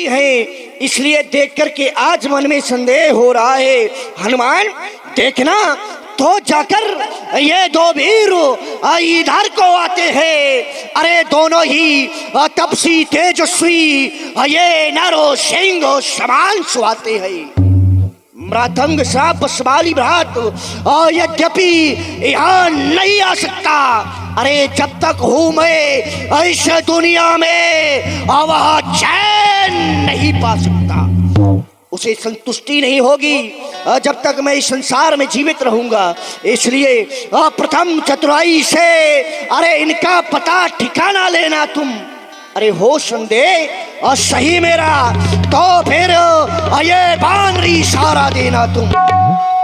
हैं, इसलिए देख करके आज मन में संदेह हो रहा है। हनुमान देखना तो जाकर ये दो वीर इधर को आते हैं। अरे दोनों ही तपसी तेजस्वी, ये नरो सिंह समान सुहाते हैं। मृदंग सा बसवाली भ्रात यद्यपि यहाँ नहीं आ सकता, अरे जब तक हूँ मैं इस दुनिया में वह चैन नहीं पा सकता। उसे संतुष्टि नहीं होगी जब तक मैं इस संसार में जीवित रहूंगा। इसलिए प्रथम चतुराई से अरे इनका पता ठिकाना लेना तुम। अरे हो संदेह और सही मेरा तो फिर ये बानरी इशारा देना तुम।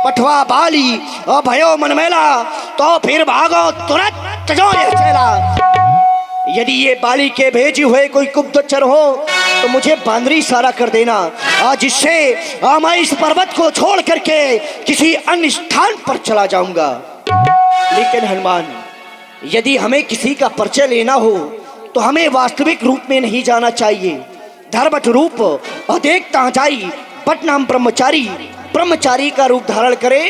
पठवा बाली और भयो मनमेला तो फिर भागो तुरंत जो ये चला। यदि ये बाली के भेजे हुए कोई गुप्तचर हो तो मुझे बानरी इशारा कर देना, जिससे मैं इस पर्वत को छोड़ करके किसी अन्य स्थान पर चला जाऊंगा। लेकिन हनुमान, यदि हमें किसी का परिचय लेना हो तो हमें वास्तविक रूप में नहीं जाना चाहिए। धर्मठ रूप अदेखता जाई, बट नाम ब्रह्मचारी का रूप धारण करे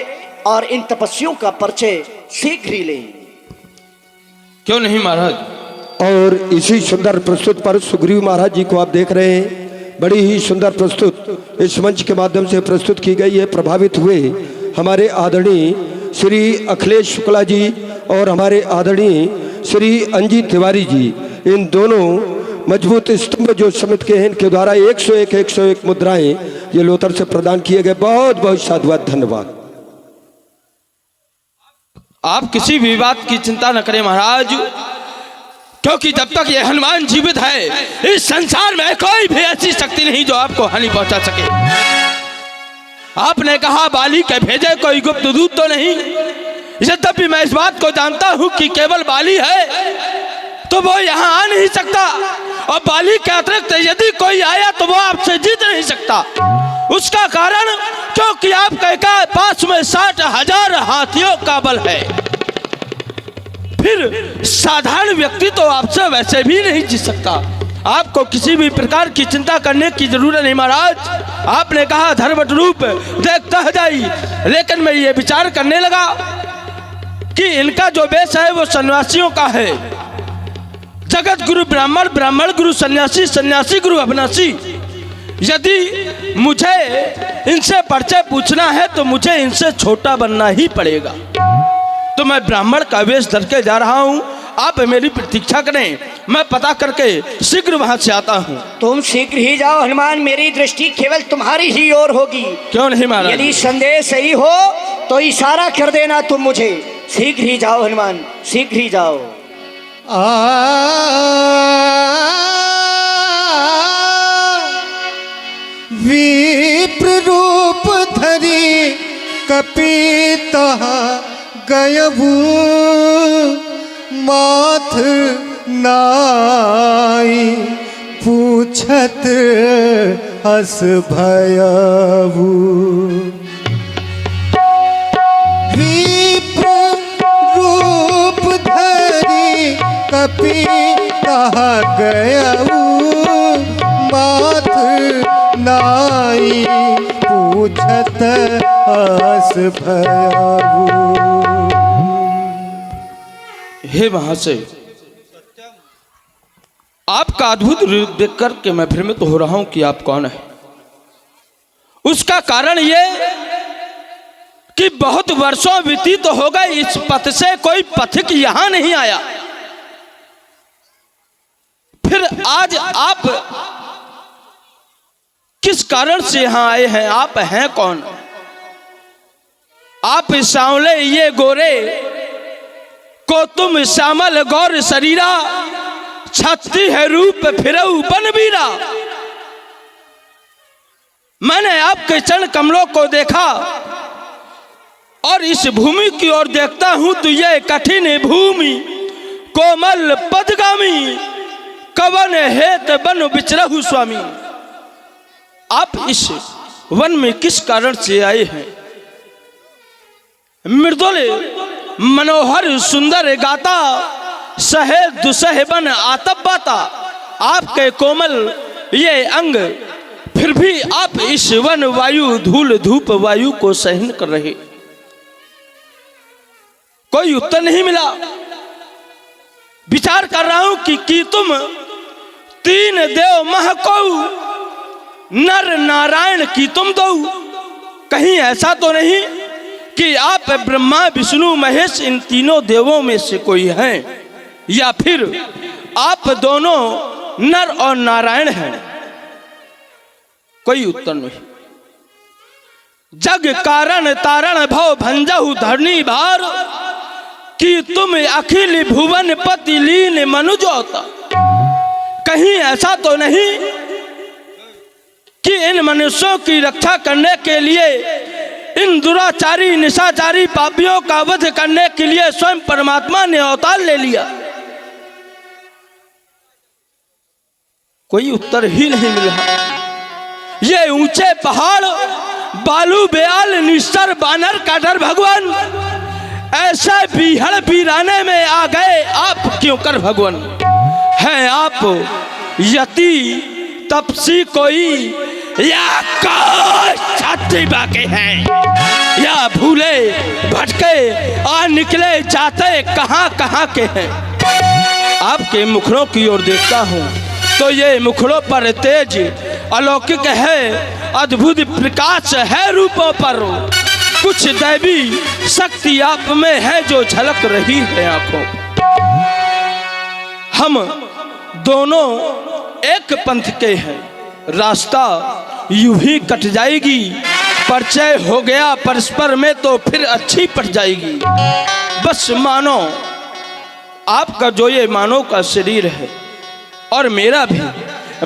और इन तपस्वियों का परिचय शीघ्र ही ले। क्यों नहीं महाराज। और इसी सुंदर प्रस्तुत पर सुग्रीव महाराज जी को आप देख रहे हैं, बड़ी ही सुंदर प्रस्तुत इस मंच के माध्यम से प्रस्तुत की गई है। प्रभावित हुए हमारे आदरणीय श्री अखिलेश शुक्ला जी और हमारे आदरणीय श्री अंजित तिवारी जी, इन दोनों मजबूत स्तंभ जो समित के हैं, इनके द्वारा 101 मुद्राएं ये लोतर से प्रदान किए गए। बहुत बहुत साधुवाद, धन्यवाद। आप किसी भी बात की चिंता न करें महाराज, क्योंकि जब तक ये हनुमान जीवित है इस संसार में कोई भी ऐसी शक्ति नहीं जो आपको हानि पहुंचा सके। आपने कहा बाली के भेजे कोई गुप्त दूत तो नहीं, यद्यपि मैं इस बात को जानता हूं कि केवल बाली है तो वो यहाँ आ नहीं सकता, और बाली के अतिरिक्त यदि कोई आया तो वो आपसे जीत नहीं सकता। उसका कारण क्योंकि आपके पास में 60,000 हाथियों का बल है। फिर साधारण व्यक्ति तो आपसे वैसे भी नहीं जीत सकता। आपको किसी भी प्रकार की चिंता करने की जरूरत नहीं महाराज। आपने कहा धर्मठ रूप देखता जाई, लेकिन मैं ये विचार करने लगा कि इनका जो वेश है वो सन्यासियों का है। जगत गुरु ब्राह्मण, ब्राह्मण गुरु सन्यासी, सन्यासी गुरु अविनाशी। यदि मुझे इनसे परिचय पूछना है तो मुझे इनसे छोटा बनना ही पड़ेगा। तो मैं ब्राह्मण का वेश धर के जा रहा हूँ, आप मेरी प्रतीक्षा करें, मैं पता करके शीघ्र वहां से आता हूँ। तुम शीघ्र ही जाओ हनुमान, मेरी दृष्टि केवल तुम्हारी ही ओर होगी। क्यों नहीं महाराज। यदि संदेह सही हो तो इशारा कर देना तुम मुझे। शीघ्र ही जाओ हनुमान, शीघ्र ही जाओ। विप्र रूप धरी कपिता गयबू, माथ नाई पूछत हस भयबू। विप्र रूप धरी कपिता गयबू, माथ नाई पूछत हस भयबू। हे महाशय, आपका अद्भुत रूप देख कर के मैं भ्रमित हो रहा हूं कि आप कौन है। उसका कारण ये कि बहुत वर्षों व्यतीत हो गए, इस पथ से कोई पथिक यहां नहीं आया। फिर आज आप किस कारण से यहां आए हैं? आप हैं कौन? आप सांवले ये गोरे को तुम श्यामल गौर शरीरा, छत्ती है रूप फिरऊ बनवीरा। मैंने आपके चरण कमलों को देखा और इस भूमि की ओर देखता हूं तो यह कठिन भूमि कोमल पदगामी, कवन हेत बन विचरहु स्वामी। आप इस वन में किस कारण से आए हैं? मृदुल मनोहर सुंदर गाता, सहे दुसहे बन आतब बाता। आपके कोमल ये अंग फिर भी आप इस वन वायु धूल धूप वायु को सहन कर रहे। कोई उत्तर नहीं मिला। विचार कर रहा हूं कि तुम तीन देव महको नर नारायण की तुम दो, कहीं ऐसा तो नहीं कि आप ब्रह्मा विष्णु महेश इन तीनों देवों में से कोई हैं, या फिर आप दोनों नर और नारायण हैं? कोई उत्तर नहीं। जग कारण तारण भव भंजहु धरनी भार, कि तुम अखिल भुवन पति लीन मनुजोता। कहीं ऐसा तो नहीं कि इन मनुष्यों की रक्षा करने के लिए, इन दुराचारी निशाचारी पापियों का वध करने के लिए स्वयं परमात्मा ने अवतार ले लिया? कोई उत्तर ही नहीं मिला। ये ऊंचे पहाड़, बालू बेआल निस्तर बानर का डर भगवान, ऐसे बीहड़ बीराने में आ गए आप क्यों कर भगवान? हैं आप यति तपसी कोई, या कोई बाके हैं, या भूले भटके आ निकले जाते कहां कहां के हैं? आपके मुखड़ों की ओर देखता हूं तो ये मुखड़ों पर तेज अलौकिक है, अद्भुत प्रकाश है रूपों पर। कुछ दैवी शक्ति आप में है जो झलक रही है आंखों। हम दोनों एक पंथ के हैं, रास्ता यूं ही कट जाएगी। परिचय हो गया परस्पर में तो फिर अच्छी पट जाएगी। बस मानो आपका जो ये मानव का शरीर है और मेरा भी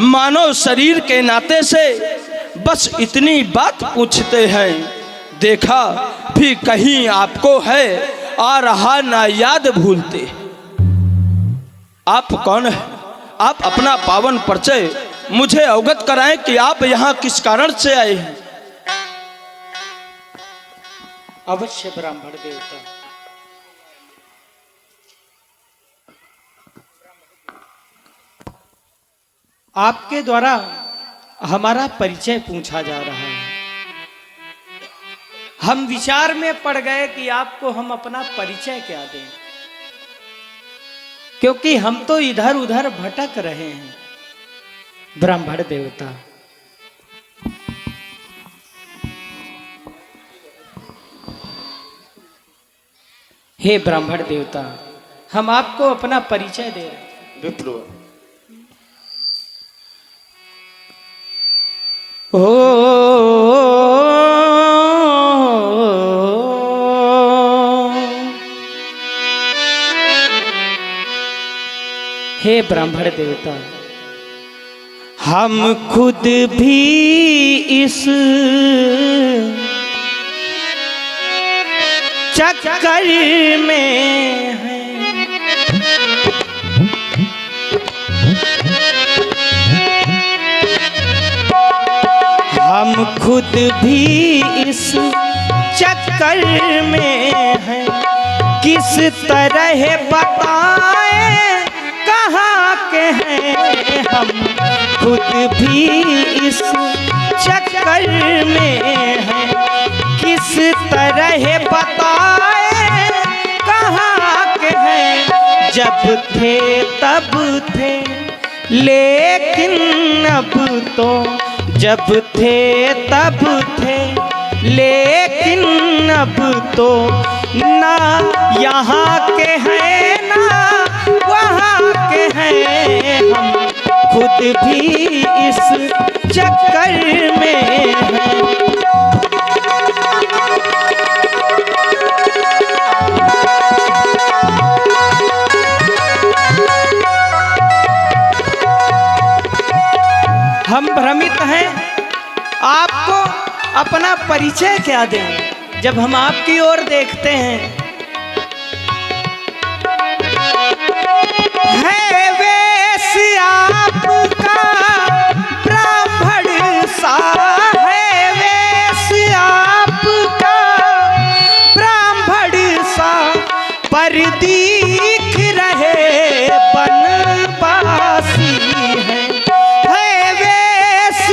मानव शरीर के नाते से बस इतनी बात पूछते हैं, देखा भी कहीं आपको है आ रहा ना याद भूलते। आप कौन है? आप अपना पावन परिचय मुझे अवगत कराएं कि आप यहाँ किस कारण से आए हैं। अवश्य ब्राह्मण देवता। आपके द्वारा हमारा परिचय पूछा जा रहा है। हम विचार में पड़ गए कि आपको हम अपना परिचय क्या दें, क्योंकि हम तो इधर उधर भटक रहे हैं। ब्राह्मण देवता, हे ब्राह्मण देवता, हम आपको अपना परिचय दे रहे हैं। विप्रो हे ब्राह्मण देवता, हम खुद भी इस चक्कर में हैं। हम खुद भी इस चक्कर में हैं, किस तरह बताएं कहाँ के हैं। हम खुद भी इस चक्कर में हैं, किस तरह बताएं कहाँ के हैं। जब थे तब थे लेकिन अब तो, जब थे तब थे लेकिन अब तो ना यहाँ के हैं ना वहाँ के हैं। हम खुद भी इस चक्कर में हैं। हम भ्रमित हैं, आपको अपना परिचय क्या दें जब हम आपकी ओर देखते हैं। है वेश आपका ब्राह्मण सा, है वेश आपका ब्राह्मण सा, पर दिख रहे बनवासी हैं। है वेश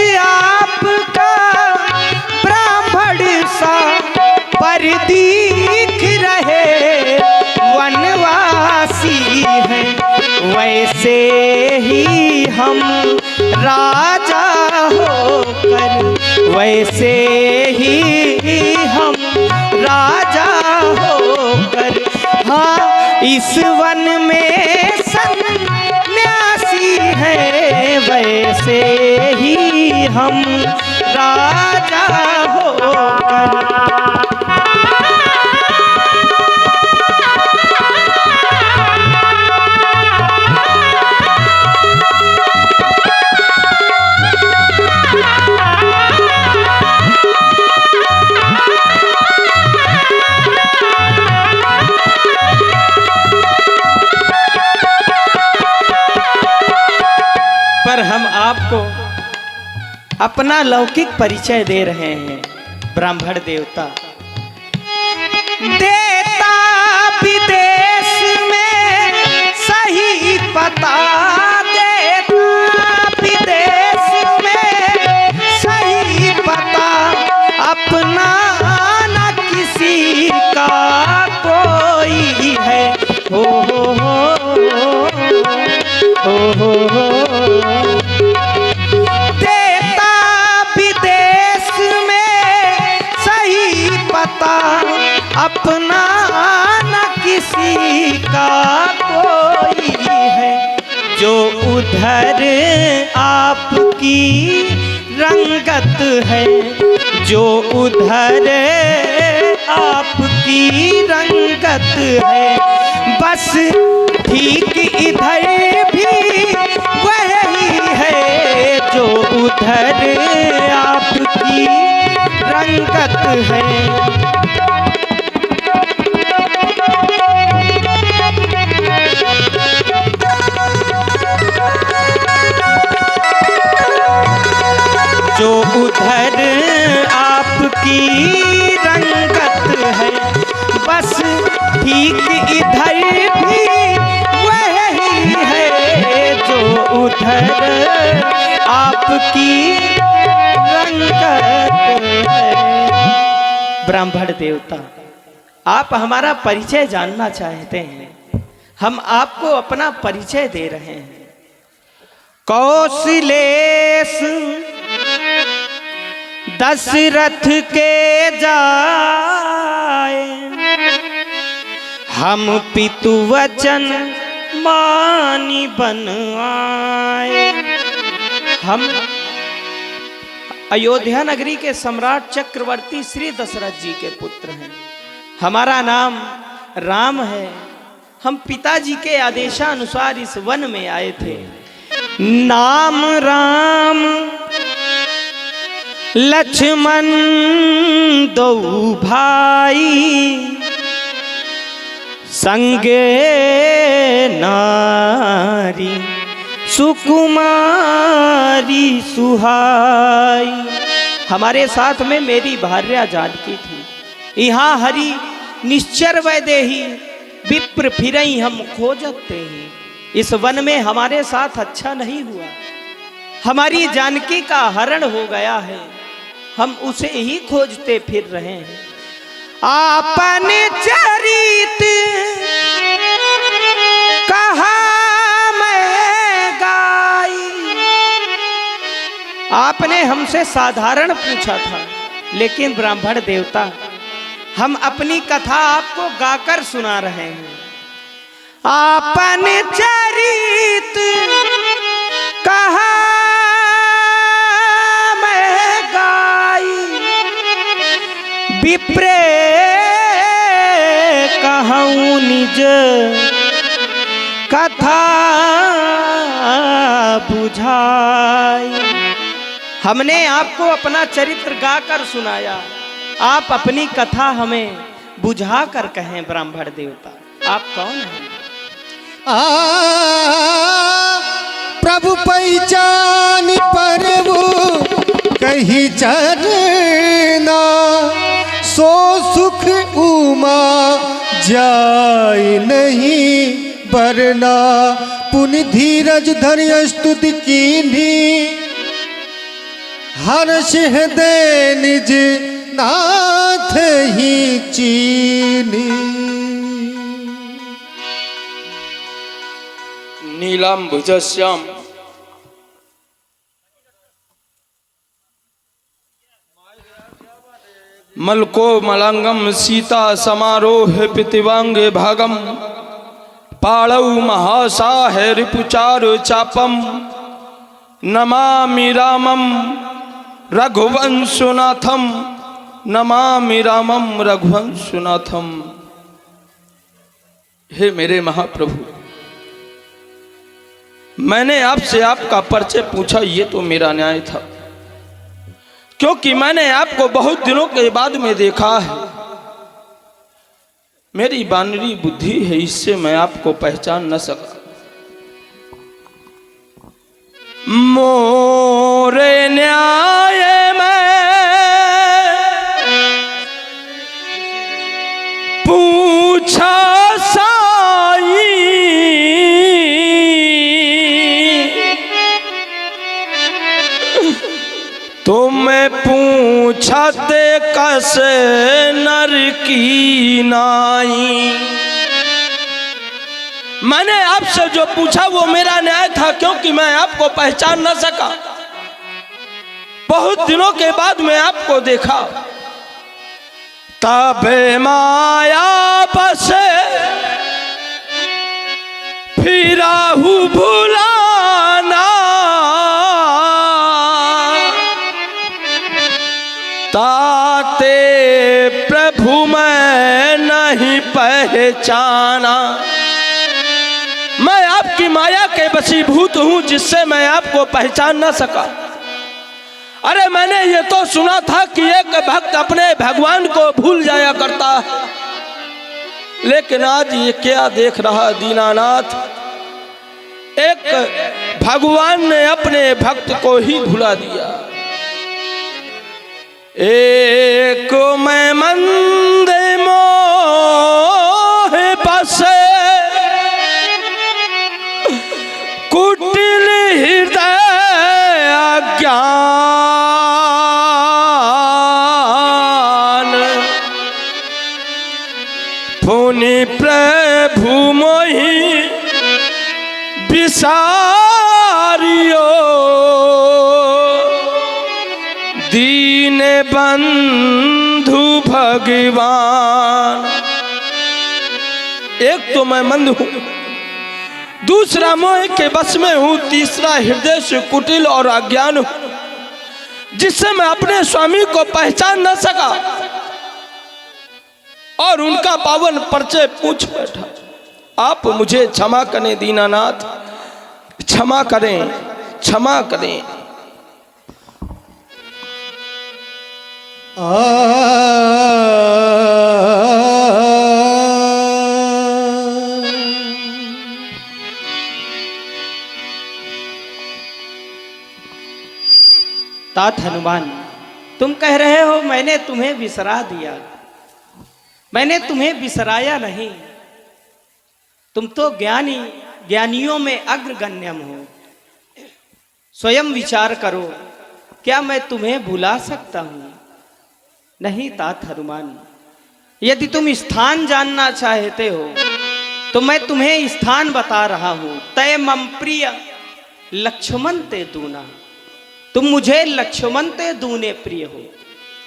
हम राजा होकर, वैसे ही हम राजा होकर, हाँ इस वन में सन्यासी है, वैसे ही हम राजा होकर। पर हम आपको अपना लौकिक परिचय दे रहे हैं। ब्राह्मण देवता देता विदेश में सही पता, देता विदेश में सही पता, अपना न किसी का कोई है। हो हो देता विदेश में सही पता, अपना न किसी का कोई है। जो उधर आपकी रंगत है, जो उधर आपकी रंगत है, बस ठीक इधर भी वही है। जो उधर आपकी रंगत है, जो उधर आपकी रंगत है, बस ठीक इधर भी वही है। जो उधर आपकी रंगत है। ब्राह्मण देवता, आप हमारा परिचय जानना चाहते हैं, हम आपको अपना परिचय दे रहे हैं। कौशलेश दशरथ के जाए, हम पितु वचन मानी बन आए। हम अयोध्या नगरी के सम्राट चक्रवर्ती श्री दशरथ जी के पुत्र हैं। हमारा नाम राम है। हम पिताजी के आदेशानुसार इस वन में आए थे। नाम राम लक्ष्मण दो भाई, संगे नारी सुकुमारी सुहाई। हमारे साथ में मेरी भार्या जानकी थी। यहाँ हरि निश्चर वैदेही विप्र फिरई हम खोजते हैं। इस वन में हमारे साथ अच्छा नहीं हुआ। हमारी जानकी का हरण हो गया है। हम उसे ही खोजते फिर रहे हैं। आपन चरित कहा मैं गाई। आपने हमसे साधारण पूछा था, लेकिन ब्राह्मण देवता हम अपनी कथा आपको गाकर सुना रहे हैं। आपन चरित कहा मैं गाई, विप्र कहूँ निज कथा बुझाई। हमने आपको अपना चरित्र गाकर सुनाया, आप अपनी कथा हमें बुझा कर कहें। ब्राह्मण देवता, आप कौन हैं? प्रभु पहचान परवो कही चरना, सो सुख उमा जाय नहीं बरना। पुनि धीरज धरि स्तुति कीन्ही, हर्ष हृदय निज नाथ ही चीनी। नीलांबुजश्याम मलको मलंगम सीता समारोह पितिवांगे भागम पाड़ौ महासाह रिपुचार चापम नमामि रामम रघुवंशनाथम नमामि रामम रघुवंशनाथम। हे मेरे महाप्रभु, मैंने आपसे आपका परिचय पूछा, ये तो मेरा न्याय था, क्योंकि मैंने आपको बहुत दिनों के बाद में देखा है। मेरी बानरी बुद्धि है, इससे मैं आपको पहचान न सका। मोरे न्याय में पूछा साई, तुम्हें पूछते कैसे नर की नाई। मैंने आपसे जो पूछा वो मेरा न्याय था, क्योंकि मैं आपको पहचान न सका। बहुत दिनों के बाद मैं आपको देखा, तबे माया बसे फिराहू भुलाना, ताते प्रभु मैं नहीं पहचाना। मैं आपकी माया के वशीभूत हूं, जिससे मैं आपको पहचान न सका। अरे मैंने ये तो सुना था कि एक भक्त अपने भगवान को भूल जाया करता है, लेकिन आज ये क्या देख रहा दीनानाथ, एक भगवान ने अपने भक्त को ही भुला दिया। एक मैं मंद मोह बसे कुटिल हृदय अज्ञान, पुनि प्रभु मोहि विसारियो, दीन बंधु भगवान। एक तो मैं मंद हूं, दूसरा मोह के बस में हूं, तीसरा हृदय से कुटिल और अज्ञान हूं, जिससे मैं अपने स्वामी को पहचान न सका और उनका पावन परिचय पूछ बैठा। आप मुझे क्षमा करें दीनानाथ, क्षमा करें, क्षमा करें। तात हनुमान, तुम कह रहे हो मैंने तुम्हें बिसरा दिया। मैंने तुम्हें बिसराया नहीं। तुम तो ज्ञानी, ज्ञानियों में अग्रगण्यम हो। स्वयं विचार करो, क्या मैं तुम्हें भुला सकता हूं? नहीं तात हनुमान, यदि तुम स्थान जानना चाहते हो तो मैं तुम्हें स्थान बता रहा हूं। तय मम प्रिय लक्ष्मण ते दूना, तुम मुझे लक्ष्मण ते दूने प्रिय हो।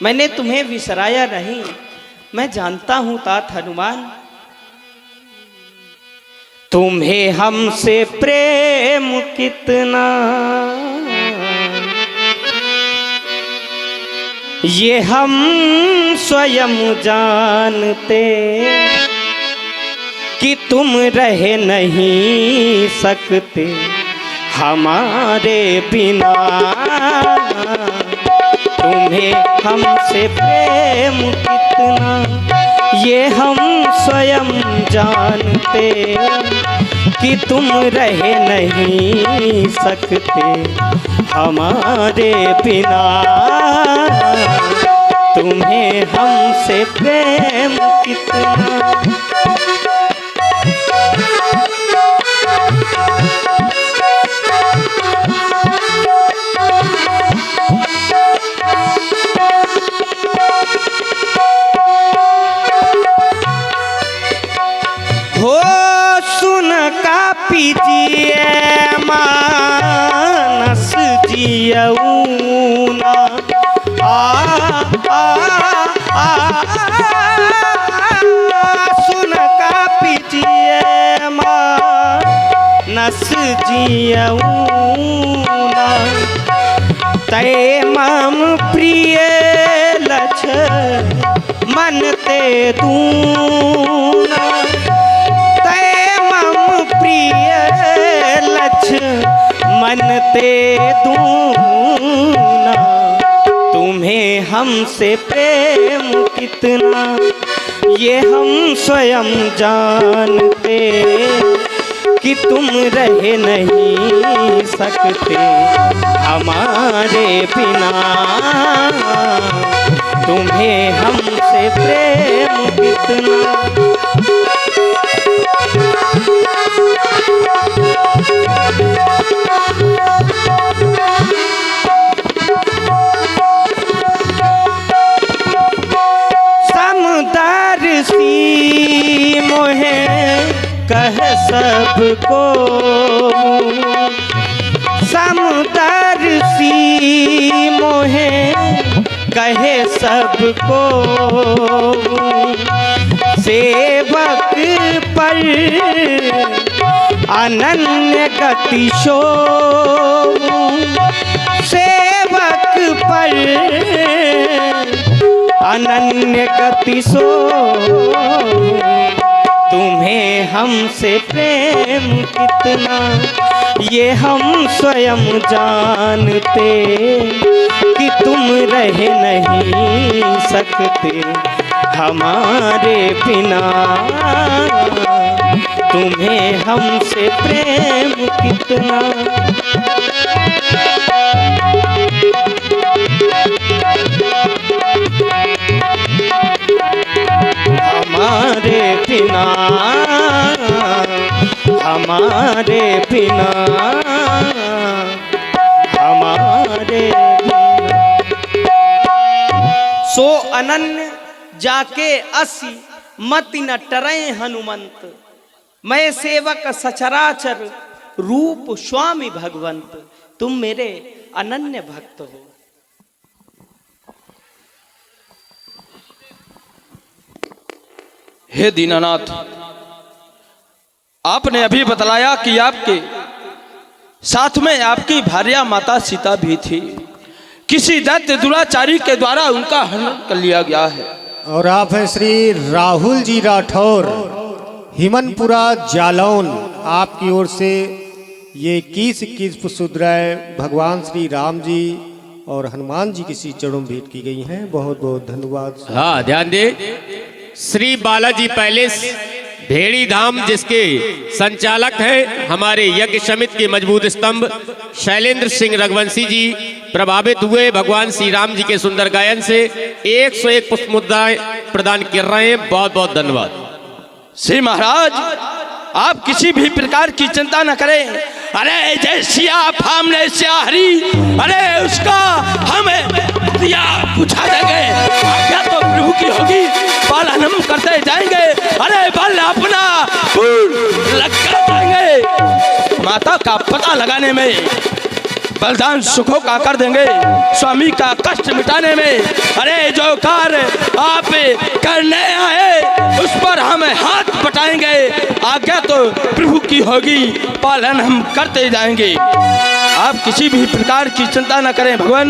मैंने तुम्हें विसराया नहीं, मैं जानता हूं तात हनुमान। तुम्हें हमसे प्रेम कितना ये हम स्वयं जानते, कि तुम रह नहीं सकते हमारे बिना। तुम्हें हमसे प्रेम कितना ये हम स्वयं जानते, कि तुम रह नहीं सकते हमारे बिना। तुम्हें हमसे प्रेम कितना हो सुन का पीजिए मानस जियऊना। आ आ सुन का पीजिए नस जियऊना तय मम प्रिय लक्ष मन ते दूना तय मम प्रिय लक्ष मन ते दूना तुम्हें हमसे प्रेम कितना ये हम स्वयं जानते कि तुम रह नहीं सकते हमारे बिना तुम्हें हमसे प्रेम कितना समदर्शी मोहे कह सबको समदर्शी मोहे कहे सबको सेवक पर अनन्य गति शो सेवक पर अनन्य गति सो तुम्हें हमसे प्रेम कितना ये हम स्वयं जानते कि तुम रह नहीं सकते हमारे बिना तुम्हें हमसे प्रेम कितना हमारे बिना हमारे बिना हमारे बिना सो अनन्य जाके असी मति न टरे हनुमंत मैं सेवक सचराचर रूप स्वामी भगवंत तुम मेरे अनन्य भक्त हो। हे दीनानाथ, आपने अभी बतलाया कि आपके साथ में आपकी भार्या माता सीता भी थी। किसी दैत्य दुराचारी के द्वारा उनका हनन कर लिया गया है। और आप हैं श्री राहुल जी राठौर, हिमनपुरा जालौन। आपकी ओर से ये 21 पुष्पोद्रय भगवान श्री राम जी और हनुमान जी की चरणों में भेंट की गई हैं। बहुत बहुत धन्यवाद। हाँ, ध्यान दे। श्री बालाजी पैलेस भेड़ी धाम, जिसके संचालक हैं हमारे यज्ञ समिति के मजबूत स्तंभ शैलेंद्र सिंह रघुवंशी जी, प्रभावित हुए भगवान श्री राम जी के सुंदर गायन से 101 पुष्प मुद्राएं प्रदान कर रहे हैं। बहुत बहुत धन्यवाद। श्री महाराज, आप किसी भी प्रकार की चिंता न करें। अरे जय सिया फाम ने सिया हरी, अरे उसका हमें दिया पूछा देंगे। आज्ञा तो प्रभु की होगी, पालन हम करते जाएंगे। अरे बल अपना लगा जाएंगे। माता का पता लगाने में, बलिदान सुखों का कर देंगे, स्वामी का कष्ट मिटाने में। अरे जो कार्य आप करने आए उस पर हम हाथ बटाएंगे। आज्ञा तो प्रभु की होगी, पालन हम करते जाएंगे। आप किसी भी प्रकार की चिंता न करें भगवान।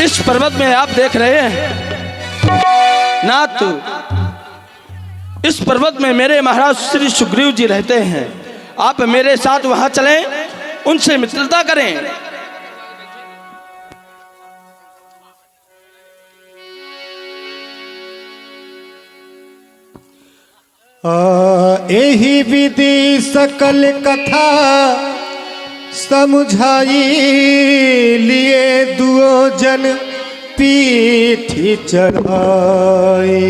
इस पर्वत में आप देख रहे हैं नाथ, इस पर्वत में मेरे महाराज श्री सुग्रीव जी रहते हैं। आप मेरे साथ वहां चलें, उनसे मित्रता करें। एहि विधि सकल कथा समझाई, लिए दुओ जन पीठी चढ़ाई।